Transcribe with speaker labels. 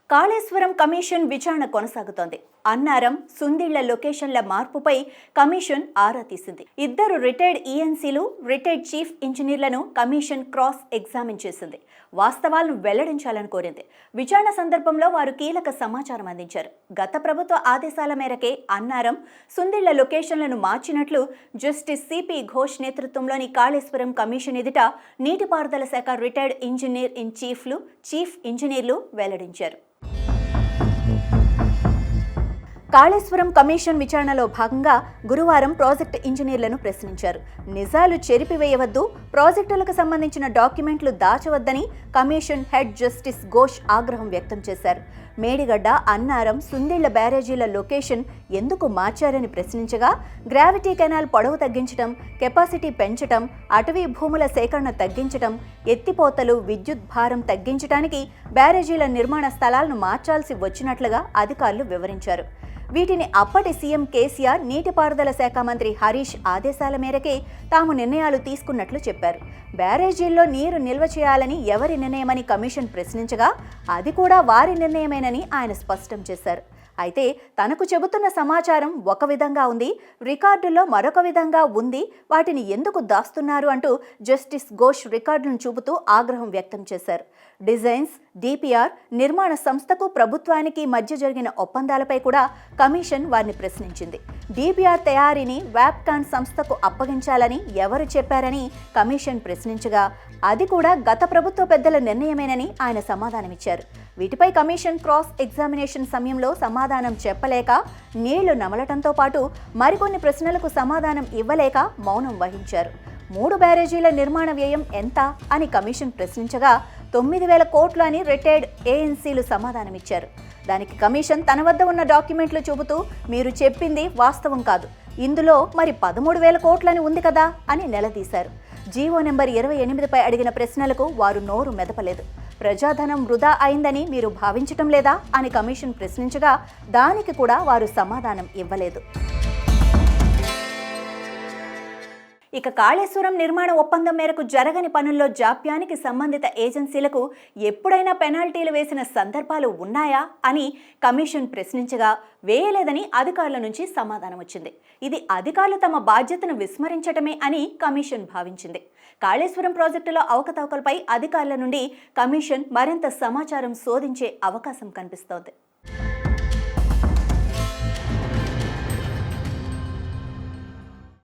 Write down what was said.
Speaker 1: Kaleshwaram commission విచారణ కొనసాగుతోంది. అన్నారం, సుందిళ్ల లొకేషన్ల మార్పుపై కమిషన్ ఆరా తీసింది. ఇద్దరు రిటైర్డ్ ఈఎన్సీలు, రిటైర్డ్ చీఫ్ ఇంజనీర్లను కమిషన్ క్రాస్ ఎగ్జామిన్ చేసింది. వాస్తవాలను వెల్లడించాలని కోరింది. విచారణ సందర్భంలో వారు కీలక సమాచారం అందించారు. గత ప్రభుత్వ ఆదేశాల మేరకే అన్నారం, సుందిళ్ల లొకేషన్లను మార్చినట్లు జస్టిస్ సిపి ఘోష్ నేతృత్వంలోని కాళేశ్వరం కమిషన్ ఎదుట నీటిపారుదల శాఖ రిటైర్డ్ ఇంజనీర్ ఇన్ చీఫ్లు, చీఫ్ ఇంజనీర్లు వెల్లడించారు. కాళేశ్వరం కమిషన్ విచారణలో భాగంగా గురువారం ప్రాజెక్టు ఇంజనీర్లను ప్రశ్నించారు. నిజాలు చెరిపివేయవద్దు, ప్రాజెక్టులకు సంబంధించిన డాక్యుమెంట్లు దాచవద్దని కమిషన్ హెడ్ జస్టిస్ ఘోష్ ఆగ్రహం వ్యక్తం చేశారు. మేడిగడ్డ, అన్నారం, సుందిళ్ల బ్యారేజీల లొకేషన్ ఎందుకు మార్చారని ప్రశ్నించగా, గ్రావిటీ కెనాల్ పొడవు తగ్గించడం, కెపాసిటీ పెంచడం, అటవీ భూముల సేకరణ తగ్గించడం, ఎత్తిపోతలు, విద్యుత్ భారం తగ్గించడానికి బ్యారేజీల నిర్మాణ స్థలాలను మార్చాల్సి వచ్చినట్లుగా అధికారులు వివరించారు. వీటిని అప్పటి సీఎం కేసీఆర్, నీటిపారుదల శాఖ మంత్రి హరీష్ ఆదేశాల మేరకే తాము నిర్ణయాలు తీసుకున్నట్లు చెప్పారు. బ్యారేజీల్లో నీరు నిల్వ చేయాలని ఎవరి నిర్ణయమని కమిషన్ ప్రశ్నించగా, అది కూడా వారి నిర్ణయమేనని ఆయన స్పష్టం చేశారు. అయితే తనకు చెబుతున్న సమాచారం ఒక విధంగా ఉంది, రికార్డుల్లో మరొక విధంగా ఉంది, వాటిని ఎందుకు దాస్తున్నారు అంటూ జస్టిస్ ఘోష్ రికార్డులను చూపుతూ ఆగ్రహం వ్యక్తం చేశారు. డిజైన్స్, డిపిఆర్, నిర్మాణ సంస్థకు ప్రభుత్వానికి మధ్య జరిగిన ఒప్పందాలపై కూడా కమిషన్ వారిని ప్రశ్నించింది. డిపిఆర్ తయారీని వ్యాప్కాన్ సంస్థకు అప్పగించాలని ఎవరు చెప్పారని కమిషన్ ప్రశ్నించగా, అది కూడా గత ప్రభుత్వ పెద్దల నిర్ణయమేనని ఆయన సమాధానమిచ్చారు. వీటిపై కమిషన్ క్రాస్ ఎగ్జామినేషన్ సమయంలో సమాధానం చెప్పలేక, నీళ్లు నమలటంతో పాటు మరికొన్ని ప్రశ్నలకు సమాధానం ఇవ్వలేక మౌనం వహించారు. 3 బ్యారేజీల నిర్మాణ వ్యయం ఎంత అని కమిషన్ ప్రశ్నించగా, 9,000 కోట్లు అని రిటైర్డ్ ఏఎన్సీలు సమాధానమిచ్చారు. దానికి కమిషన్ తన వద్ద ఉన్న డాక్యుమెంట్లు చూపుతూ, మీరు చెప్పింది వాస్తవం కాదు, ఇందులో మరి 13,000 కోట్లని ఉంది కదా అని నిలదీశారు. జీవో నెంబర్ 28పై అడిగిన ప్రశ్నలకు వారు నోరు మెదపలేదు. ప్రజాధనం వృధా అయిందని మీరు భావించటం లేదా అని కమిషన్ ప్రశ్నించగా, దానికి కూడా వారు సమాధానం ఇవ్వలేదు. ఇక కాళేశ్వరం నిర్మాణ ఒప్పందం మేరకు జరగని పనుల్లో జాప్యానికి సంబంధిత ఏజెన్సీలకు ఎప్పుడైనా పెనాల్టీలు వేసిన సందర్భాలు ఉన్నాయా అని కమిషన్ ప్రశ్నించగా, వేయలేదని అధికారుల నుంచి సమాధానం వచ్చింది. ఇది అధికారులు తమ బాధ్యతను విస్మరించటమే అని కమిషన్ భావించింది. కాళేశ్వరం ప్రాజెక్టులో అవకతవకలపై అధికారుల నుండి కమిషన్ మరింత సమాచారం శోధించే అవకాశం కనిపిస్తోంది.